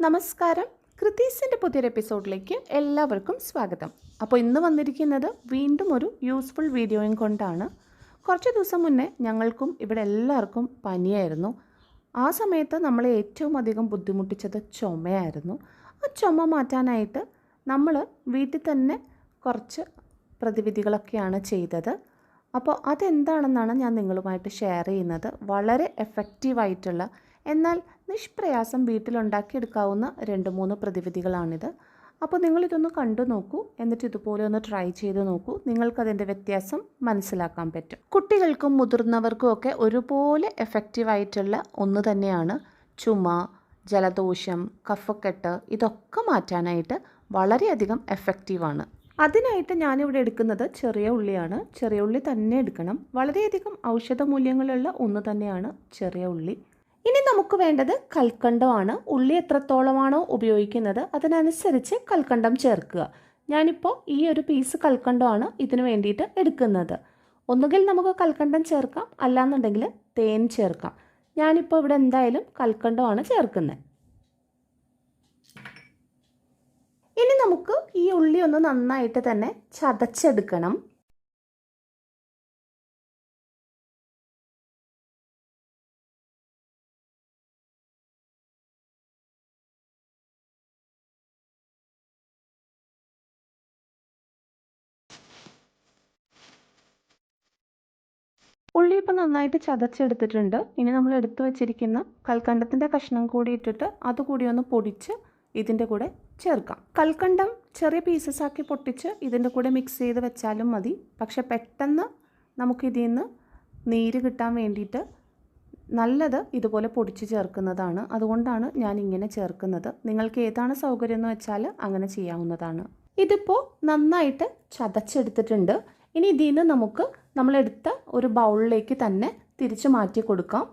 നമസ്കാരം. കൃതീസിൻ്റെ പുതിയൊരു എപ്പിസോഡിലേക്ക് എല്ലാവർക്കും സ്വാഗതം. അപ്പോൾ ഇന്ന് വന്നിരിക്കുന്നത് വീണ്ടും ഒരു യൂസ്ഫുൾ വീഡിയോയും കൊണ്ടാണ്. കുറച്ച് ദിവസം മുന്നേ ഞങ്ങൾക്കും ഇവിടെ എല്ലാവർക്കും പനിയായിരുന്നു. ആ സമയത്ത് നമ്മളെ ഏറ്റവും അധികം ബുദ്ധിമുട്ടിച്ചത് ചുമയായിരുന്നു. ആ ചുമ മാറ്റാനായിട്ട് നമ്മൾ വീട്ടിൽ തന്നെ കുറച്ച് പ്രതിവിധികളൊക്കെയാണ് ചെയ്തത്. അപ്പോൾ അതെന്താണെന്നാണ് ഞാൻ നിങ്ങളുമായിട്ട് ഷെയർ ചെയ്യുന്നത്. വളരെ എഫക്റ്റീവായിട്ടുള്ള എന്നാൽ നിഷ്പ്രയാസം വീട്ടിലുണ്ടാക്കിയെടുക്കാവുന്ന 2-3 പ്രതിവിധികളാണിത്. അപ്പോൾ നിങ്ങളിതൊന്ന് കണ്ടു നോക്കൂ, എന്നിട്ട് ഇതുപോലെ ഒന്ന് ട്രൈ ചെയ്ത് നോക്കൂ. നിങ്ങൾക്കതിൻ്റെ വ്യത്യാസം മനസ്സിലാക്കാൻ പറ്റും. കുട്ടികൾക്കും മുതിർന്നവർക്കും ഒക്കെ ഒരുപോലെ എഫക്റ്റീവായിട്ടുള്ള ഒന്ന് തന്നെയാണ് ചുമ, ജലദോഷം, കഫക്കെട്ട്. ഇതൊക്കെ മാറ്റാനായിട്ട് വളരെയധികം എഫക്റ്റീവാണ്. അതിനായിട്ട് ഞാനിവിടെ എടുക്കുന്നത് ചെറിയ ഉള്ളിയാണ്. ചെറിയ ഉള്ളി തന്നെ എടുക്കണം. വളരെയധികം ഔഷധ മൂല്യങ്ങളുള്ള ഒന്ന് തന്നെയാണ് ചെറിയ ഉള്ളി. ഇനി നമുക്ക് വേണ്ടത് കൽക്കണ്ടമാണ്. ഉള്ളി എത്രത്തോളമാണോ ഉപയോഗിക്കുന്നത് അതിനനുസരിച്ച് കൽക്കണ്ടം ചേർക്കുക. ഞാനിപ്പോൾ ഈ ഒരു പീസ് കൽക്കണ്ടമാണ് ഇതിന് വേണ്ടിയിട്ട് എടുക്കുന്നത്. ഒന്നുകിൽ നമുക്ക് കൽക്കണ്ടം ചേർക്കാം, അല്ലാന്നുണ്ടെങ്കിൽ തേൻ ചേർക്കാം. ഞാനിപ്പോൾ ഇവിടെ എന്തായാലും കൽക്കണ്ടമാണ് ചേർക്കുന്നത്. ഇനി നമുക്ക് ഈ ഉള്ളി ഒന്ന് നന്നായിട്ട് തന്നെ ചതച്ചെടുക്കണം. ഉള്ളി ഇപ്പം നന്നായിട്ട് ചതച്ചെടുത്തിട്ടുണ്ട്. ഇനി നമ്മൾ എടുത്തു വച്ചിരിക്കുന്ന കൽക്കണ്ടത്തിൻ്റെ കഷ്ണം കൂടി ഇട്ടിട്ട് അതുകൂടി ഒന്ന് പൊടിച്ച് ഇതിൻ്റെ കൂടെ ചേർക്കാം. കൽക്കണ്ടം ചെറിയ പീസസ് ആക്കി പൊട്ടിച്ച് ഇതിൻ്റെ കൂടെ മിക്സ് ചെയ്ത് വെച്ചാലും മതി. പക്ഷെ പെട്ടെന്ന് നമുക്കിതിൽ നിന്ന് നീര് കിട്ടാൻ വേണ്ടിയിട്ട് നല്ലത് ഇതുപോലെ പൊടിച്ച് ചേർക്കുന്നതാണ്. അതുകൊണ്ടാണ് ഞാൻ ഇങ്ങനെ ചേർക്കുന്നത്. നിങ്ങൾക്ക് ഏതാണ് സൗകര്യം എന്ന് വെച്ചാൽ അങ്ങനെ ചെയ്യാവുന്നതാണ്. ഇതിപ്പോൾ നന്നായിട്ട് ചതച്ചെടുത്തിട്ടുണ്ട്. ഇനി ഇതിൽ നിന്ന് നമുക്ക് നമ്മളെടുത്ത ഒരു ബൗളിലേക്ക് തന്നെ തിരിച്ച് മാറ്റി കൊടുക്കാം.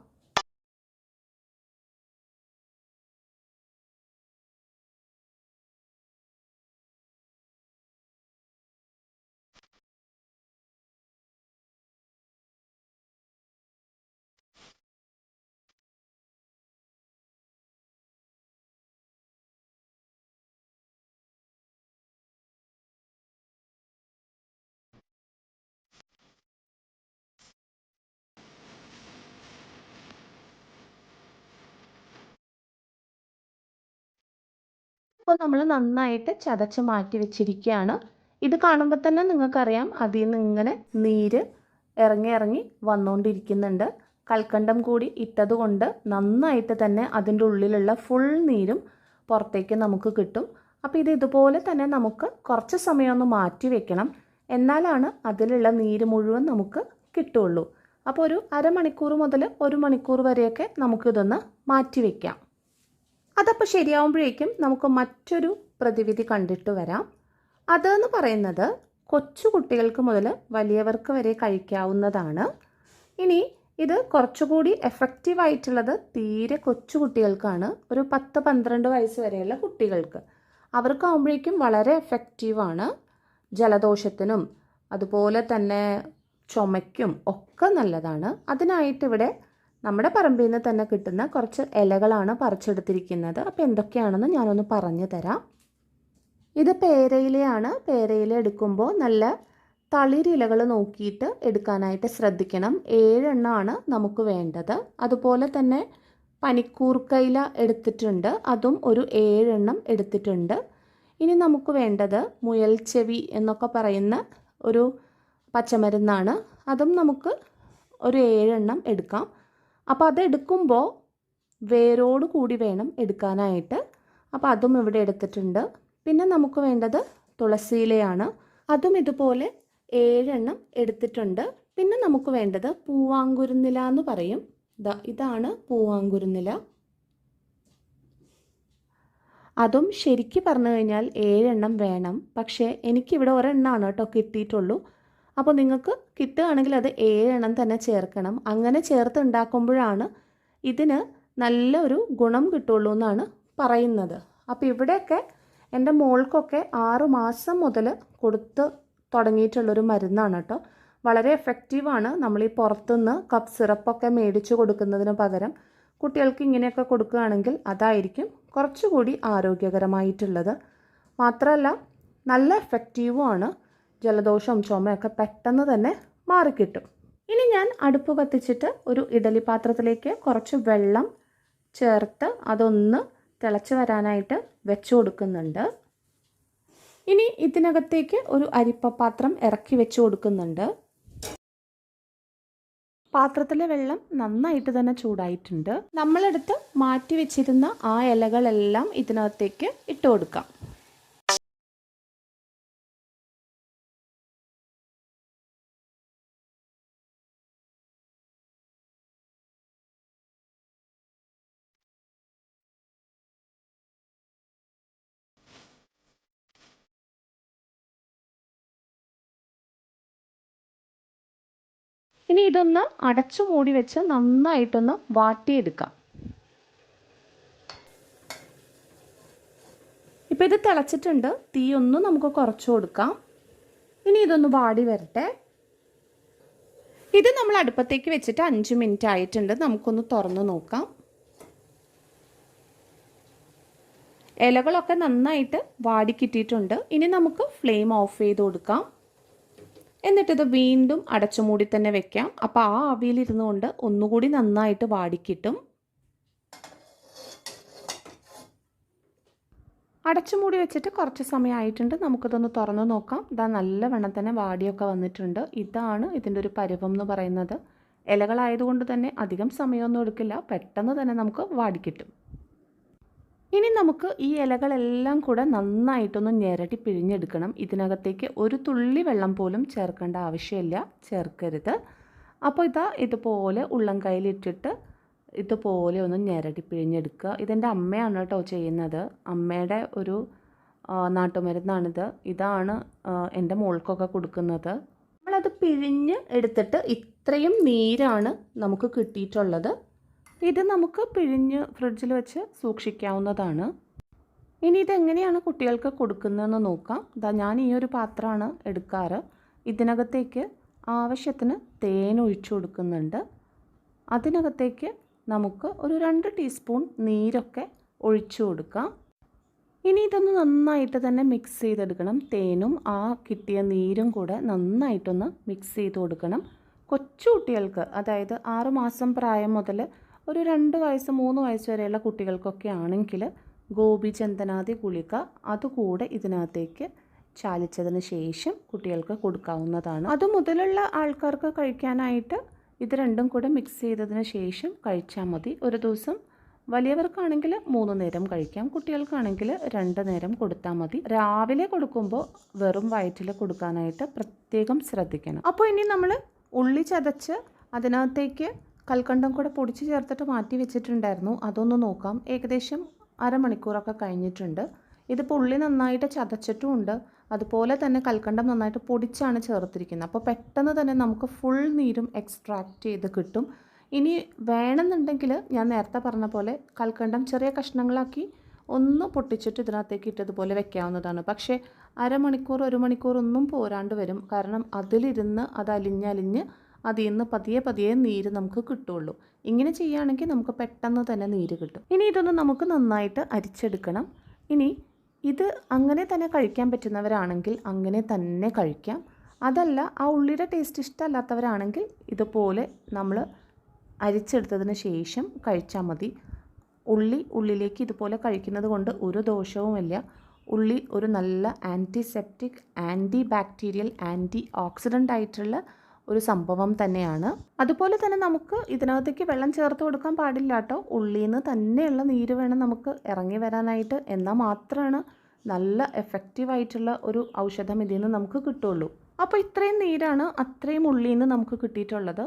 ഇപ്പോൾ നമ്മൾ നന്നായിട്ട് ചതച്ച് മാറ്റി വെച്ചിരിക്കുകയാണ്. ഇത് കാണുമ്പോൾ തന്നെ നിങ്ങൾക്കറിയാം അതിൽ നിന്ന് ഇങ്ങനെ നീര് ഇറങ്ങി വന്നുകൊണ്ടിരിക്കുന്നുണ്ട്. കൽക്കണ്ടം കൂടി ഇട്ടതുകൊണ്ട് നന്നായിട്ട് തന്നെ അതിൻ്റെ ഉള്ളിലുള്ള ഫുൾ നീരും പുറത്തേക്ക് നമുക്ക് കിട്ടും. അപ്പോൾ ഇത് ഇതുപോലെ തന്നെ നമുക്ക് കുറച്ച് സമയം ഒന്ന് മാറ്റി വെക്കണം. എന്നാലാണ് അതിലുള്ള നീര് മുഴുവൻ നമുക്ക് കിട്ടുള്ളൂ. അപ്പോൾ ഒരു അരമണിക്കൂർ മുതൽ 1 മണിക്കൂർ വരെയൊക്കെ നമുക്കിതൊന്ന് മാറ്റി വയ്ക്കാം. അതപ്പോൾ ശരിയാവുമ്പോഴേക്കും നമുക്ക് മറ്റൊരു പ്രതിവിധി കണ്ടിട്ട് വരാം. അതെന്ന് പറയുന്നത് കൊച്ചു കുട്ടികൾക്ക് മുതൽ വലിയവർക്ക് വരെ കഴിക്കാവുന്നതാണ്. ഇനി ഇത് കുറച്ചുകൂടി എഫക്റ്റീവായിട്ടുള്ളത് തീരെ കൊച്ചു കുട്ടികൾക്കാണ്. ഒരു 10-12 വയസ്സ് വരെയുള്ള കുട്ടികൾക്ക്. അവർക്കാവുമ്പോഴേക്കും വളരെ എഫക്റ്റീവാണ്. ജലദോഷത്തിനും അതുപോലെ തന്നെ ചുമയ്ക്കും ഒക്കെ നല്ലതാണ്. അതിനായിട്ടിവിടെ നമ്മുടെ പറമ്പിൽ നിന്ന് തന്നെ കിട്ടുന്ന കുറച്ച് ഇലകളാണ് പറിച്ചെടുത്തിരിക്കുന്നത്. അപ്പോൾ എന്തൊക്കെയാണെന്ന് ഞാനൊന്ന് പറഞ്ഞു തരാം. ഇത് പേരയിലയാണ്. പേരയില എടുക്കുമ്പോൾ നല്ല തളിരിലകൾ നോക്കിയിട്ട് എടുക്കാനായിട്ട് ശ്രദ്ധിക്കണം. 7 എണ്ണമാണ് നമുക്ക് വേണ്ടത്. അതുപോലെ തന്നെ പനിക്കൂർക്കയില എടുത്തിട്ടുണ്ട്. അതും ഒരു 7 എണ്ണം എടുത്തിട്ടുണ്ട്. ഇനി നമുക്ക് വേണ്ടത് മുയൽ ചെവി എന്നൊക്കെ പറയുന്ന ഒരു പച്ചമരുന്നാണ്. അതും നമുക്ക് ഒരു 7 എണ്ണം എടുക്കാം. അപ്പോൾ അതെടുക്കുമ്പോൾ വേരോട് കൂടി വേണം എടുക്കാനായിട്ട്. അപ്പോൾ അതും ഇവിടെ എടുത്തിട്ടുണ്ട്. പിന്നെ നമുക്ക് വേണ്ടത് തുളസിയിലയാണ്. അതും ഇതുപോലെ 7 എണ്ണം എടുത്തിട്ടുണ്ട്. പിന്നെ നമുക്ക് വേണ്ടത് പൂവാങ്കുരുന്നില എന്ന് പറയും. ഇതാണ് പൂവാങ്കുരുന്നില. അതും ശരിക്ക് പറഞ്ഞു കഴിഞ്ഞാൽ 7 എണ്ണം വേണം. പക്ഷേ എനിക്കിവിടെ 1 എണ്ണമാണ് കേട്ടോ കിട്ടിയിട്ടുള്ളൂ. അപ്പോൾ നിങ്ങൾക്ക് കിട്ടുകയാണെങ്കിൽ അത് 7 എണ്ണം തന്നെ ചേർക്കണം. അങ്ങനെ ചേർത്ത് ഉണ്ടാക്കുമ്പോഴാണ് ഇതിന് നല്ലൊരു ഗുണം കിട്ടുള്ളൂ എന്നാണ് പറയുന്നത്. അപ്പോൾ ഇവിടെയൊക്കെ എൻ്റെ മോൾക്കൊക്കെ 6 മാസം മുതൽ കൊടുത്ത് തുടങ്ങിയിട്ടുള്ളൊരു മരുന്നാണ് കേട്ടോ. വളരെ എഫക്റ്റീവാണ്. നമ്മൾ ഈ പുറത്തുനിന്ന് കപ്പ് സിറപ്പൊക്കെ മേടിച്ച് കൊടുക്കുന്നതിന് പകരം കുട്ടികൾക്ക് ഇങ്ങനെയൊക്കെ കൊടുക്കുകയാണെങ്കിൽ അതായിരിക്കും കുറച്ചുകൂടി ആരോഗ്യകരമായിട്ടുള്ളത്. മാത്രമല്ല നല്ല എഫക്റ്റീവുമാണ്. ജലദോഷവും ചുമയൊക്കെ പെട്ടെന്ന് തന്നെ മാറിക്കിട്ടും. ഇനി ഞാൻ അടുപ്പ് കത്തിച്ചിട്ട് ഒരു ഇഡലി പാത്രത്തിലേക്ക് കുറച്ച് വെള്ളം ചേർത്ത് അതൊന്ന് തിളച്ച് വരാനായിട്ട് വെച്ച് കൊടുക്കുന്നുണ്ട്. ഇനി ഇതിനകത്തേക്ക് ഒരു അരിപ്പപാത്രം ഇറക്കി വെച്ച് കൊടുക്കുന്നുണ്ട്. പാത്രത്തിലെ വെള്ളം നന്നായിട്ട് തന്നെ ചൂടായിട്ടുണ്ട്. നമ്മളെടുത്ത് മാറ്റി വെച്ചിരുന്ന ആ ഇലകളെല്ലാം ഇതിനകത്തേക്ക് ഇട്ട് കൊടുക്കാം. ഇനി ഇതൊന്ന് അടച്ചു മൂടി വെച്ച് നന്നായിട്ടൊന്ന് വാട്ടിയെടുക്കാം. ഇപ്പോൾ ഇത് തിളച്ചിട്ടുണ്ട്. തീ ഒന്ന് നമുക്ക് കുറച്ച് കൊടുക്കാം. ഇനി ഇതൊന്ന് വാടി വരട്ടെ. ഇത് നമ്മൾ അടുപ്പത്തേക്ക് വെച്ചിട്ട് 5 മിനിറ്റ് ആയിട്ടുണ്ട്. നമുക്കൊന്ന് തുറന്ന് നോക്കാം. ഇലകളൊക്കെ നന്നായിട്ട് വാടി കിട്ടിയിട്ടുണ്ട്. ഇനി നമുക്ക് ഫ്ലെയിം ഓഫ് ചെയ്ത് കൊടുക്കാം. എന്നിട്ടിത് വീണ്ടും അടച്ചുമൂടി തന്നെ വെക്കാം. അപ്പോൾ ആ ആവിയിലിരുന്നു കൊണ്ട് ഒന്നുകൂടി നന്നായിട്ട് വാടിക്കിട്ടും. അടച്ചുമൂടി വെച്ചിട്ട് കുറച്ച് സമയമായിട്ടുണ്ട്. നമുക്കിതൊന്ന് തുറന്ന് നോക്കാം. ഇതാ നല്ലവണ്ണം തന്നെ വാടിയൊക്കെ വന്നിട്ടുണ്ട്. ഇതാണ് ഇതിൻ്റെ ഒരു പരുവം എന്ന് പറയുന്നത്. ഇലകളായതുകൊണ്ട് തന്നെ അധികം സമയമൊന്നും എടുക്കില്ല. പെട്ടെന്ന് തന്നെ നമുക്ക് വാടിക്കിട്ടും. ഇനി നമുക്ക് ഈ ഇലകളെല്ലാം കൂടെ നന്നായിട്ടൊന്ന് ഞെരടി പിഴിഞ്ഞെടുക്കണം. ഇതിനകത്തേക്ക് ഒരു തുള്ളി വെള്ളം പോലും ചേർക്കേണ്ട ആവശ്യമില്ല, ചേർക്കരുത്. അപ്പോൾ ഇതുപോലെ ഉള്ളം കയ്യിലിട്ടിട്ട് ഇതുപോലെ ഒന്ന് ഞെരടി പിഴിഞ്ഞെടുക്കുക. ഇതെൻ്റെ അമ്മയാണ് കേട്ടോ ചെയ്യുന്നത്. അമ്മയുടെ ഒരു നാട്ടുമരുന്നാണിത്. ഇതാണ് എൻ്റെ മോൾക്കൊക്കെ കൊടുക്കുന്നത്. നമ്മളത് പിഴിഞ്ഞ് എടുത്തിട്ട് ഇത്രയും നീരാണ് നമുക്ക് കിട്ടിയിട്ടുള്ളത്. ഇത് നമുക്ക് പിഴിഞ്ഞ് ഫ്രിഡ്ജിൽ വെച്ച് സൂക്ഷിക്കാവുന്നതാണ്. ഇനി ഇതെങ്ങനെയാണ് കുട്ടികൾക്ക് കൊടുക്കുന്നതെന്ന് നോക്കാം. ഞാൻ ഈ ഒരു പാത്രമാണ് എടുക്കാറ്. ഇതിനകത്തേക്ക് ആവശ്യത്തിന് തേൻ ഒഴിച്ചു കൊടുക്കുന്നുണ്ട്. അതിനകത്തേക്ക് നമുക്ക് ഒരു 2 ടീസ്പൂൺ നീരൊക്കെ ഒഴിച്ചു കൊടുക്കാം. ഇനി ഇതൊന്ന് നന്നായിട്ട് തന്നെ മിക്സ് ചെയ്തെടുക്കണം. തേനും ആ കിട്ടിയ നീരും കൂടെ നന്നായിട്ടൊന്ന് മിക്സ് ചെയ്ത് കൊടുക്കണം. കൊച്ചു കുട്ടികൾക്ക്, അതായത് 6 മാസം പ്രായം മുതൽ ഒരു 2 വയസ്സ് 3 വയസ്സ് വരെയുള്ള കുട്ടികൾക്കൊക്കെ ആണെങ്കിൽ ഗോപി ചന്ദനാദി ഗുളിക അതുകൂടെ ഇതിനകത്തേക്ക് ചാലിച്ചതിന് ശേഷം കുട്ടികൾക്ക് കൊടുക്കാവുന്നതാണ്. അതുമുതലുള്ള ആൾക്കാർക്ക് കഴിക്കാനായിട്ട് ഇത് രണ്ടും കൂടെ മിക്സ് ചെയ്തതിന് ശേഷം കഴിച്ചാൽ മതി. ഒരു ദിവസം വലിയവർക്കാണെങ്കിൽ 3 നേരം കഴിക്കാം, കുട്ടികൾക്കാണെങ്കിൽ 2 നേരം കൊടുത്താൽ മതി. രാവിലെ കൊടുക്കുമ്പോൾ വെറും വയറ്റിൽ കൊടുക്കാനായിട്ട് പ്രത്യേകം ശ്രദ്ധിക്കണം. അപ്പോൾ ഇനി നമ്മൾ ഉള്ളി ചതച്ച് അതിനകത്തേക്ക് കൽക്കണ്ടം കൂടെ പൊടിച്ച് ചേർത്തിട്ട് മാറ്റി വെച്ചിട്ടുണ്ടായിരുന്നു. അതൊന്ന് നോക്കാം. ഏകദേശം അരമണിക്കൂറൊക്കെ കഴിഞ്ഞിട്ടുണ്ട്. ഇതിപ്പോൾ ഉള്ളി നന്നായിട്ട് ചതച്ചിട്ടുമുണ്ട്, അതുപോലെ തന്നെ കൽക്കണ്ടം നന്നായിട്ട് പൊടിച്ചാണ് ചേർത്തിരിക്കുന്നത്. അപ്പോൾ പെട്ടെന്ന് തന്നെ നമുക്ക് ഫുൾ നീരും എക്സ്ട്രാക്റ്റ് ചെയ്ത് കിട്ടും. ഇനി വേണമെന്നുണ്ടെങ്കിൽ ഞാൻ നേരത്തെ പറഞ്ഞ പോലെ കൽക്കണ്ടം ചെറിയ കഷ്ണങ്ങളാക്കി ഒന്ന് പൊട്ടിച്ചിട്ട് ഇതിനകത്തേക്ക് ഇട്ടതുപോലെ വെക്കാവുന്നതാണ്. പക്ഷേ അരമണിക്കൂർ 1 മണിക്കൂർ ഒന്നും പോരാണ്ട് വരും. കാരണം അതിലിരുന്ന് അത് അലിഞ്ഞ് അതിൽ നിന്ന് പതിയെ നീര് നമുക്ക് കിട്ടുള്ളൂ. ഇങ്ങനെ ചെയ്യുകയാണെങ്കിൽ നമുക്ക് പെട്ടെന്ന് തന്നെ നീര് കിട്ടും. ഇനി ഇതൊന്ന് നമുക്ക് നന്നായിട്ട് അരിച്ചെടുക്കണം. ഇനി ഇത് അങ്ങനെ തന്നെ കഴിക്കാൻ പറ്റുന്നവരാണെങ്കിൽ അങ്ങനെ തന്നെ കഴിക്കാം. അതല്ല, ആ ഉള്ളിയുടെ ടേസ്റ്റ് ഇഷ്ടമല്ലാത്തവരാണെങ്കിൽ ഇതുപോലെ നമ്മൾ അരിച്ചെടുത്തതിന് ശേഷം കഴിച്ചാൽ മതി. ഉള്ളിലേക്ക് ഇതുപോലെ കഴിക്കുന്നത് കൊണ്ട് ഒരു ദോഷവുമില്ല. ഉള്ളി ഒരു നല്ല antiseptic, anti bacterial, anti oxidant ആയിട്ടുള്ള ഒരു സംഭവം തന്നെയാണ്. അതുപോലെ തന്നെ നമുക്ക് ഇതിനകത്തേക്ക് വെള്ളം ചേർത്ത് കൊടുക്കാൻ പാടില്ല കേട്ടോ. ഉള്ളിയിൽ നിന്ന് തന്നെയുള്ള നീര് വേണം നമുക്ക് ഇറങ്ങി വരാനായിട്ട്. എന്നാൽ മാത്രമാണ് നല്ല എഫക്റ്റീവായിട്ടുള്ള ഒരു ഔഷധം ഇതിൽ നിന്ന് നമുക്ക് കിട്ടുള്ളൂ. അപ്പോൾ ഇത്രയും നീരാണ് അത്രയും ഉള്ളിയിൽ നിന്ന് നമുക്ക് കിട്ടിയിട്ടുള്ളത്.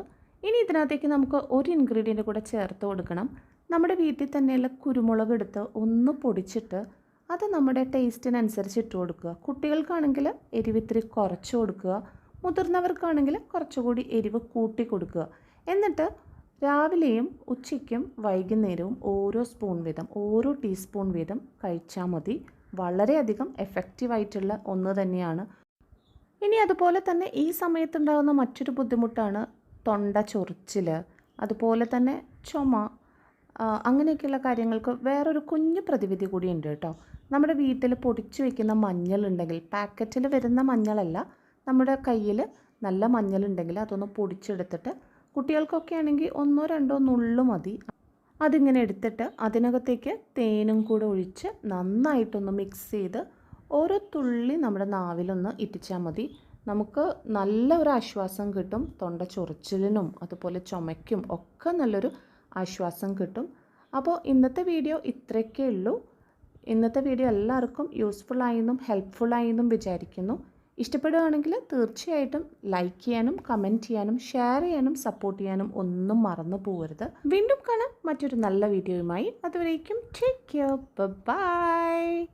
ഇനി ഇതിനകത്തേക്ക് നമുക്ക് ഒരു ഇൻഗ്രീഡിയൻറ്റ് കൂടെ ചേർത്ത് കൊടുക്കണം. നമ്മുടെ വീട്ടിൽ തന്നെയുള്ള കുരുമുളക് എടുത്ത് ഒന്ന് പൊടിച്ചിട്ട് അത് നമ്മുടെ ടേസ്റ്റിനനുസരിച്ച് ഇട്ട് കൊടുക്കുക. കുട്ടികൾക്കാണെങ്കിൽ എരിവിത്തിരി കുറച്ച് കൊടുക്കുക, മുതിർന്നവർക്കാണെങ്കിൽ കുറച്ചുകൂടി എരിവ് കൂട്ടി കൊടുക്കുക. എന്നിട്ട് രാവിലെയും ഉച്ചയ്ക്കും വൈകുന്നേരവും ഓരോ സ്പൂൺ വീതം, ഓരോ ടീസ്പൂൺ വീതം കഴിച്ചാൽ മതി. വളരെയധികം എഫക്റ്റീവായിട്ടുള്ള ഒന്ന് തന്നെയാണ്. ഇനി അതുപോലെ തന്നെ ഈ സമയത്തുണ്ടാകുന്ന മറ്റൊരു ബുദ്ധിമുട്ടാണ് തൊണ്ട ചൊറിച്ചിൽ, അതുപോലെ തന്നെ ചുമ, അങ്ങനെയൊക്കെയുള്ള കാര്യങ്ങൾക്ക് വേറൊരു കുഞ്ഞു പ്രതിവിധി കൂടി ഉണ്ട് കേട്ടോ. നമ്മുടെ വീട്ടിൽ പൊടിച്ചു വെക്കുന്ന മഞ്ഞളുണ്ടെങ്കിൽ, പാക്കറ്റിൽ വരുന്ന മഞ്ഞളല്ല, നമ്മുടെ കയ്യിൽ നല്ല മഞ്ഞളുണ്ടെങ്കിൽ അതൊന്ന് പൊടിച്ചെടുത്തിട്ട്, കുട്ടികൾക്കൊക്കെ ആണെങ്കിൽ 1-2 നുള്ളു മതി. അതിങ്ങനെ എടുത്തിട്ട് അതിനകത്തേക്ക് തേനും കൂടെ ഒഴിച്ച് നന്നായിട്ടൊന്ന് മിക്സ് ചെയ്ത് ഓരോ തുള്ളി നമ്മുടെ നാവിലൊന്ന് ഇറ്റിച്ചാൽ മതി. നമുക്ക് നല്ല ഒരു ആശ്വാസം കിട്ടും. തൊണ്ട ചൊറിച്ചിലിനും അതുപോലെ ചുമയ്ക്കും ഒക്കെ നല്ലൊരു ആശ്വാസം കിട്ടും. അപ്പോൾ ഇന്നത്തെ വീഡിയോ ഇത്രയൊക്കെ ഉള്ളൂ. ഇന്നത്തെ വീഡിയോ എല്ലാവർക്കും യൂസ്ഫുള്ളായെന്നും ഹെൽപ്ഫുള്ളായെന്നും വിചാരിക്കുന്നു. ഇഷ്ടപ്പെടുകയാണെങ്കിൽ തീർച്ചയായിട്ടും ലൈക്ക് ചെയ്യാനും കമൻറ്റ് ചെയ്യാനും ഷെയർ ചെയ്യാനും സപ്പോർട്ട് ചെയ്യാനും ഒന്നും മറന്നു പോകരുത്. വീണ്ടും കാണാം മറ്റൊരു നല്ല വീഡിയോയുമായി. അതുവരേക്കും ടേക്ക് കെയർ, ബൈ.